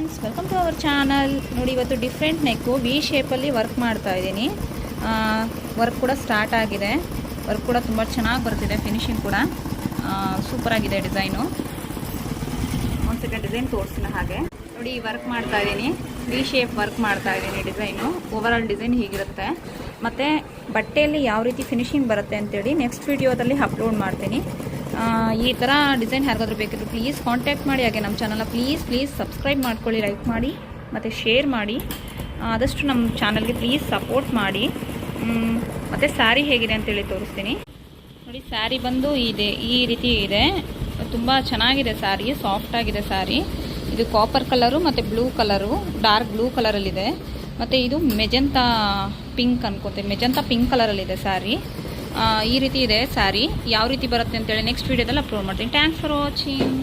Friends, welcome to our channel. ನೋಡಿ, ಇವತ್ತು different neck V ಶೇಪಲ್ಲಿ ವರ್ಕ್ ಮಾಡ್ತಾ ಇದ್ದೀನಿ. ವರ್ಕ್ ಕೂಡ ಸ್ಟಾರ್ಟ್ ಆಗಿದೆ. ವರ್ಕ್ ಕೂಡ ತುಂಬ ಚೆನ್ನಾಗಿ ಬರ್ತಿದೆ. ಫಿನಿಶಿಂಗ್ ಕೂಡ ಸೂಪರಾಗಿದೆ. ಡಿಸೈನು ಒಂದು ಸೆಕೆಂಡ್ ಡಿಸೈನ್ ತೋರಿಸ್ತೀನಿ. ಹಾಗೆ ನೋಡಿ, ವರ್ಕ್ ಮಾಡ್ತಾ ಇದ್ದೀನಿ. ವಿ ಶೇಪ್ ವರ್ಕ್ ಮಾಡ್ತಾ ಇದ್ದೀನಿ. ಡಿಸೈನು ಓವರ್ ಆಲ್ ಡಿಸೈನ್ ಹೀಗಿರುತ್ತೆ. ಮತ್ತು ಬಟ್ಟೆಯಲ್ಲಿ ಯಾವ ರೀತಿ ಫಿನಿಶಿಂಗ್ ಬರುತ್ತೆ ಅಂತೇಳಿ ನೆಕ್ಸ್ಟ್ ವಿಡಿಯೋದಲ್ಲಿ ಅಪ್ಲೋಡ್ ಮಾಡ್ತೀನಿ. ಈ ಥರ ಡಿಸೈನ್ ಯಾರಿಗಾದ್ರೂ ಬೇಕಿದ್ರೆ ಪ್ಲೀಸ್ ಕಾಂಟ್ಯಾಕ್ಟ್ ಮಾಡಿ. ಹಾಗೆ ನಮ್ಮ ಚಾನಲ್ನ ಪ್ಲೀಸ್ ಸಬ್ಸ್ಕ್ರೈಬ್ ಮಾಡ್ಕೊಳ್ಳಿ, ಲೈಕ್ ಮಾಡಿ ಮತ್ತು ಶೇರ್ ಮಾಡಿ. ಆದಷ್ಟು ನಮ್ಮ ಚಾನಲ್ಗೆ ಪ್ಲೀಸ್ ಸಪೋರ್ಟ್ ಮಾಡಿ. ಮತ್ತು ಸ್ಯಾರಿ ಹೇಗಿದೆ ಅಂತೇಳಿ ತೋರಿಸ್ತೀನಿ. ನೋಡಿ, ಸ್ಯಾರಿ ಬಂದು ಈ ರೀತಿ ಇದೆ. ತುಂಬ ಚೆನ್ನಾಗಿದೆ ಸ್ಯಾರಿ, ಸಾಫ್ಟಾಗಿದೆ ಸ್ಯಾರಿ. ಇದು ಕಾಪರ್ ಕಲರು ಮತ್ತು ಬ್ಲೂ ಕಲರು, ಡಾರ್ಕ್ ಬ್ಲೂ ಕಲರಲ್ಲಿದೆ. ಮತ್ತು ಇದು ಮೆಜೆಂತಾ ಪಿಂಕ್ ಅನ್ಕೋತೀನಿ, ಮೆಜೆಂತಾ ಪಿಂಕ್ ಕಲರಲ್ಲಿದೆ ಸ್ಯಾರಿ. ಈ ರೀತಿ ಇದೆ ಸ್ಯಾರಿ. ಯಾವ ರೀತಿ ಬರುತ್ತೆ ಅಂತೇಳಿ ನೆಕ್ಸ್ಟ್ ವೀಡಿಯೋದಲ್ಲಿ ಅಪ್ಲೋಡ್ ಮಾಡ್ತೀನಿ. Thanks for watching.